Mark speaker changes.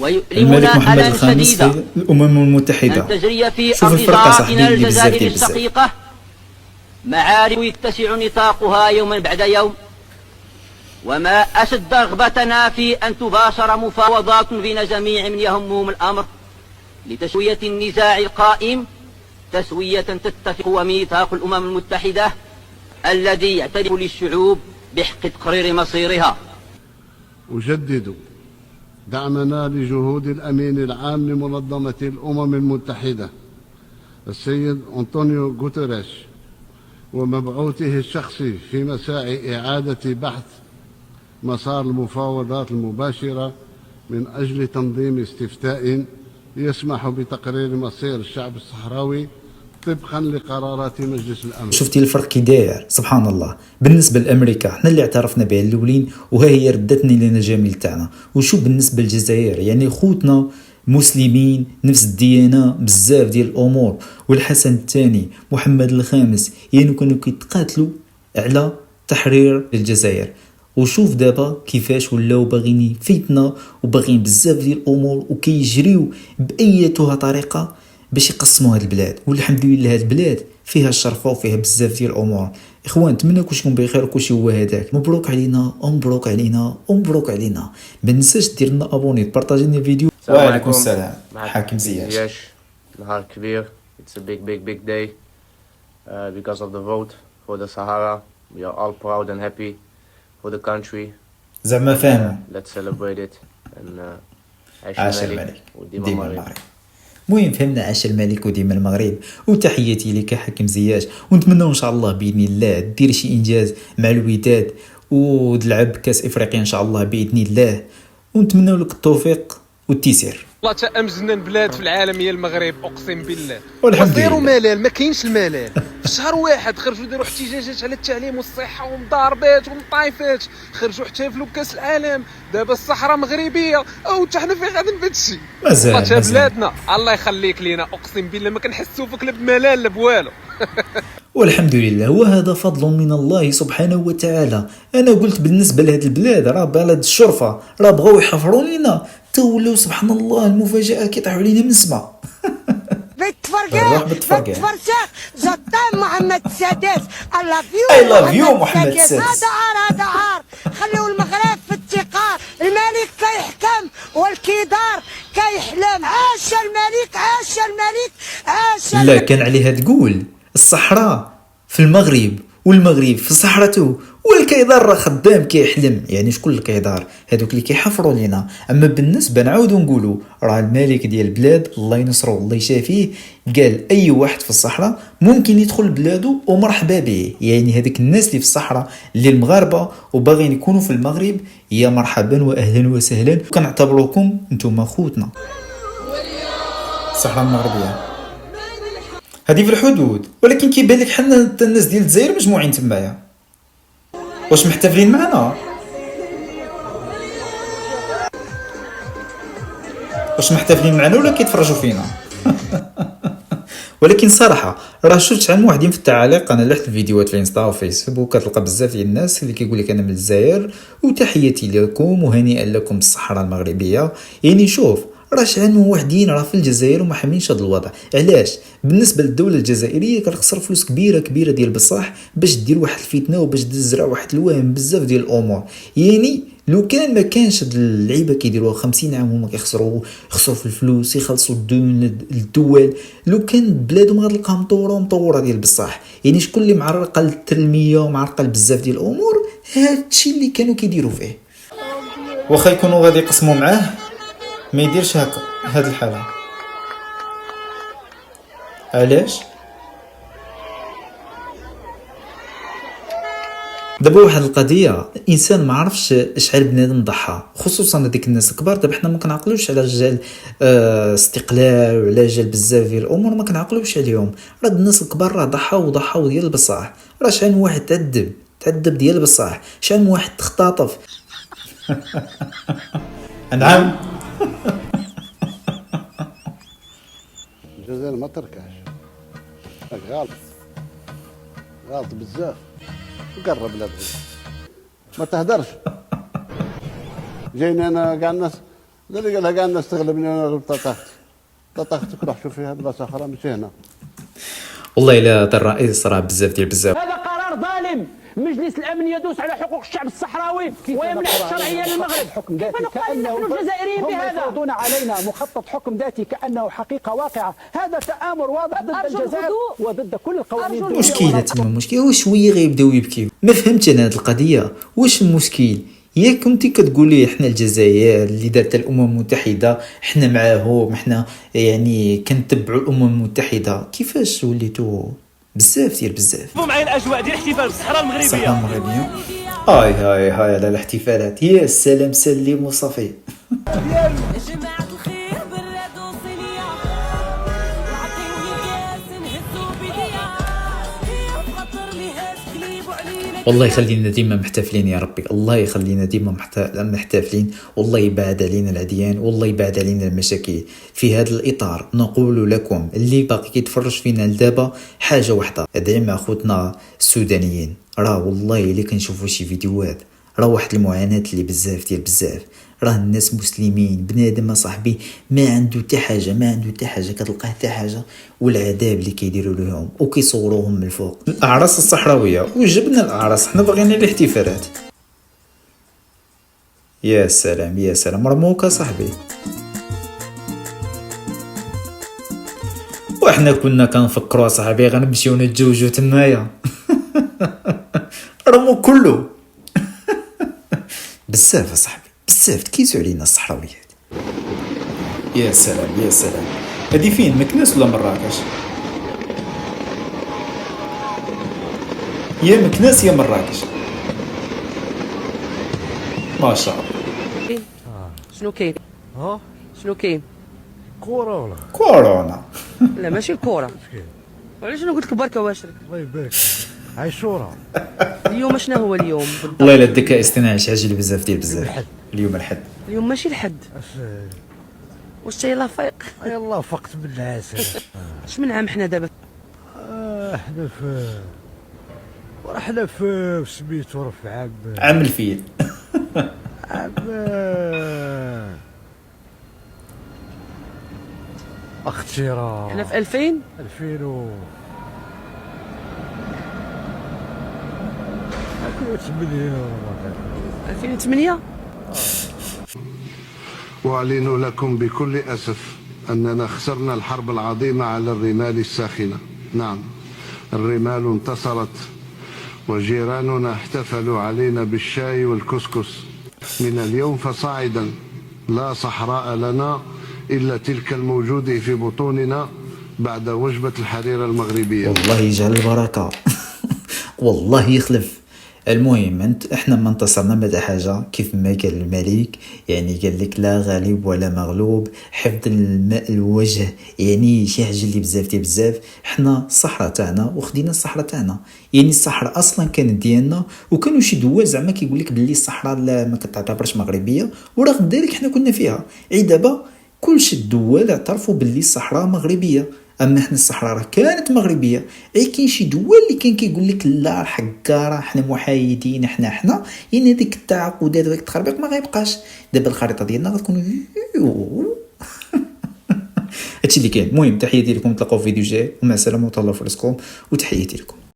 Speaker 1: ويؤلمنا ألم شديدا
Speaker 2: الأمم المتحدة
Speaker 1: أن تجري في
Speaker 2: شوف
Speaker 1: أرض
Speaker 2: الفرقة صاحبي
Speaker 1: ضائنا
Speaker 2: اللي بزاف
Speaker 1: الجزائر
Speaker 2: ديال بزاف.
Speaker 1: الشقيقة معارك يتسع نطاقها يوما بعد يوم، وما أشد رغبتنا في أن تباشر مفاوضات بين جميع من يهمهم الأمر لتسوية النزاع القائم تسوية تتفق وميثاق الأمم المتحدة الذي يعترف للشعوب بحق تقرير مصيرها.
Speaker 3: أجدد دعمنا لجهود الأمين العام لمنظمة الأمم المتحدة السيد أنطونيو غوتيريش ومبعوثه الشخصي في مساعي إعادة بحث مسار المفاوضات المباشرة من أجل تنظيم استفتاء يسمح بتقرير مصير الشعب الصحراوي طبقا لقرارات مجلس الأمن.
Speaker 2: شفتي الفرق كي داير سبحان الله. بالنسبه لامريكا حنا اللي اعترفنا بها الاولين وها هي ردتني لنا الجميل تاعنا. وشو بالنسبه للجزائر يعني خوتنا مسلمين نفس الديانه بزاف ديال الامور، والحسن الثاني محمد الخامس يعني كانوا كيتقاتلوا على تحرير الجزائر. وشوف دابا كيفاش ولاو باغيين فتنه وباغيين بزاف ديال الامور وكيجريو بايتها طريقه باش يقسموا هاد البلاد. والحمد لله هاد البلاد فيها الشرفه وفيها بزاف ديال الامور. اخوان نتمنى كلشي يكون بخير وكلشي هو هذاك. مبروك علينا ومبروك علينا ومبروك علينا. ما ننساش دير لنا ابوني تبارطاجي لنا الفيديو. وعليكم السلام. حاكم زياش.
Speaker 4: نهار كبير. It's a big day because of the vote for the Sahara. We are all proud and happy for the country.
Speaker 2: زعما فاهم.
Speaker 4: Let's celebrate it and
Speaker 2: عاش الملك وديما المغرب. المهم فهمنا عاش الملك وديما المغرب. وتحياتي لك حاكم زياش، ونتمنى ان شاء الله باذن الله دير شي انجاز مع الوداد وتلعب كاس افريقيا ان شاء الله باذن الله، ونتمنى لك التوفيق والتيسير.
Speaker 5: والله تا امجنن بلاد في العالم هي المغرب اقسم بالله.
Speaker 2: والحمد لله.
Speaker 5: وزيرو ملال ما كاينش الملال. في شهر واحد خرجوا داروا احتجاجات على التعليم والصحه ومضاربات ومطايفات، خرجوا احتفلوا بكاس العالم. دابا الصحراء مغربيه او حتى حنا فين غادي بهادشي.
Speaker 2: مازال
Speaker 5: بلادنا الله يخليك لينا اقسم بالله ما كنحسوا فيك لا بملال لا بوالو.
Speaker 2: والحمد لله وهذا فضل من الله سبحانه وتعالى. انا قلت بالنسبه لهاد البلاد راه بلد الشرفه راه بغاو يحفروا لينا تولاو سبحان الله المفاجاه كيطيحوا علينا من السماء.
Speaker 6: بالتفرقع زطان محمد السادس
Speaker 2: I love you محمد السادس.
Speaker 6: هذا عار خليو المغرب في التقار. الملك كيحكم والكدار كيحلم. عاش الملك عاش الملك عاش.
Speaker 2: لا كان عليها تقول الصحراء في المغرب والمغرب في صحراته والكيدار راه خدام كيحلم. يعني شكون الكيدار؟ هذوك اللي كيحفروا لينا. اما بالنسبه نعاودوا نقولوا راه الملك ديال البلاد الله ينصرو الله يشافيه قال اي واحد في الصحراء ممكن يدخل بلاده ومرحبا به. يعني هذيك الناس اللي في الصحراء اللي المغاربه وباغيين يكونوا في المغرب يا مرحبا واهلا وسهلا. كنعتبروكم نتوما خوتنا. الصحراء المغربيه هذه في الحدود، ولكن كيبان لك حنا الناس ديال الجزائر مجموعين تمايا. واش محتفلين معنا؟ واش محتفلين معنا ولا كيتفرجوا فينا؟ ولكن صراحه راه شفت شحال من واحدين في التعاليق. انا لحت الفيديوهات في الانستا وفيسبوك كتلقى بزاف ديال الناس اللي كيقول لك انا من الجزائر وتحياتي لكم وهنيئا لكم بالصحراء المغربيه. يعني شوف راه شحال من وحدين راه في الجزائر وما حاملينش هذا الوضع. علاش؟ بالنسبه للدوله الجزائريه كتخسر فلوس كبيره ديال بصح باش دير واحد الفتنه وباش تزرع واحد الوهم بزاف ديال الامور. يعني لو كان ما كانش هاد اللعيبه كيديروها 50 عام هما يخسروا في الفلوس يخلصوا الديون للدول. لو كان بلادهم غتلقاها مطوره ديال بصح. يعني شكون اللي معرقه للتنميه ومعرقه بزاف ديال الامور؟ هادشي اللي كانوا كيديروا فيه. واخا يكونوا غادي يقسموا معاه ما يديرش هكا هاد الحاله. علاش؟ دابا واحد القضيه الانسان ما عرفش شحال بنادم ضحى خصوصا هذيك الناس الكبار. دابا حنا ما كنعقلوش على رجال استقلال وعلى رجال بزاف ديال الامور ما كنعقلوش عليهم. راه الناس الكبار راه ضحاو ديال بصح. راه شحال من واحد تعذب ديال بصح. شحال من واحد تختطف. نعم
Speaker 3: الجزائر ما تركعش. غلط بزاف. وقرب لا ما تهدرش. جايين انا كاع الناس هذا اللي قالها كاع الناس تغلبني وانا غلب طاطاختك روح شوف فيها بلاصه اخرى ماشي هنا.
Speaker 2: والله الا هذا الرئيس راه بزاف.
Speaker 7: هذا قرار ظالم. مجلس الامن يدوس على حقوق الشعب الصحراوي ويمنح الشرعيه للمغرب.
Speaker 8: حكم ذاتي
Speaker 7: ونقال نحن الجزائريين بهذا.
Speaker 8: يفرضون علينا مخطط حكم ذاتي كانه حقيقه واقعه. هذا تآمر واضح ضد الجزائر وضد كل القوانين.
Speaker 2: المشكله تما المشكل هو شويه غيبداو يبكيو. ما فهمتش انا هذه القضيه واش المشكل. ياك كنتي كتقولي احنا الجزائر اللي دارت الامم المتحده احنا معاهم احنا يعني كنتبعوا الامم المتحده، كيفاش وليتو بزاف ديال بزاف.
Speaker 7: معايا الاجواء ديال الاحتفال بالصحراء المغربيه.
Speaker 2: الصحراء المغربيه هاي على الاحتفالات. يا سلام سلم وصافي.
Speaker 9: جماعة الخير براد وصينية وعطيوني كاس نهزو بيديا هي بخاطر لي هاز كليبو علينا.
Speaker 2: والله يخلينا ديما محتفلين يا ربي، الله يخلينا ديما محتفلين، والله يبعد علينا العديان، والله يبعد علينا المشاكل. في هذا الإطار نقول لكم اللي باقي كيتفرج فينا لدابا حاجة واحدة، ادعي مع خوتنا السودانيين. راه والله اللي كنشوفوا شي فيديوهات راه واحد المعاناة اللي بزاف ديال بزاف. راه الناس مسلمين بنادم صاحبي ما عنده حتى حاجه كتلقاه حتى حاجه، والعذاب اللي كيديروا لهم وكيصوروهم من الفوق. الاعراس الصحراويه وجبنا الاعراس، حنا باغيين الاحتفالات. يا سلام مرموكه صاحبي. وحنا كنا كنفكروا صاحبي غنمشيو نتزوجوا تمايا. رمو كله. بزاف صاحبي بزاف تكيسوا علينا الصحراويات. يا سلام هادي فين مكناس ولا مراكش؟ يا مكناس يا مراكش ما شاء الله.
Speaker 10: شنو كاين؟ شنو كاين؟
Speaker 3: كورونا
Speaker 10: لا ماشي الكورة. وعلاش انا قلت لك بركة واشرك؟
Speaker 3: الله يبارك عاشوره.
Speaker 10: اليوم شنو هو اليوم بالضبط؟
Speaker 2: والله الا الذكاء الاصطناعي شي حاجه بزاف ديال بزاف. اليوم الحد.
Speaker 10: اليوم ماشي الحد. واش يلاه فايق؟
Speaker 3: يلا فقت من العسل.
Speaker 10: اش من عام حنا دابا؟
Speaker 3: حنا في سميتو في
Speaker 2: عام الفيل.
Speaker 3: عام اختراع.
Speaker 10: حنا في 2000 2008.
Speaker 3: وأعلن لكم بكل أسف أننا خسرنا الحرب العظيمة على الرمال الساخنة. نعم الرمال انتصرت وجيراننا احتفلوا علينا بالشاي والكسكس. من اليوم فصاعدا لا صحراء لنا إلا تلك الموجودة في بطوننا بعد وجبة الحريرة المغربية.
Speaker 2: والله يجعل البركة. والله يخلف. المهم احنا ما انتصرنا ما حاجه كيف ما قال الملك، يعني قال لك لا غالب ولا مغلوب، حفظ الماء الوجه، يعني شي حاجه اللي بزاف ديال بزاف. حنا الصحراء تاعنا وخدينا الصحراء تاعنا، يعني الصحراء اصلا كانت ديالنا، وكانوا شي دول زعما كيقول لك باللي الصحراء ما كتعتبرش مغربيه، ورغم ذلك حنا كنا فيها. دابا كلشي الدول اعترفوا باللي الصحراء مغربيه، اما حنا الصحراء راه كانت مغربيه. كاين شي دول اللي كان كيقول لك لا حكا راه حنا محايدين حنا يعني هذيك التعاقدات وداك التخربيق ما غيبقاش. دابا الخريطه ديالنا غتكون هادشي اللي كاين. المهم تحياتي لكم، نتلاقاو في فيديو جاي ومع السلامه وتهلاو في راسكم وتحياتي لكم.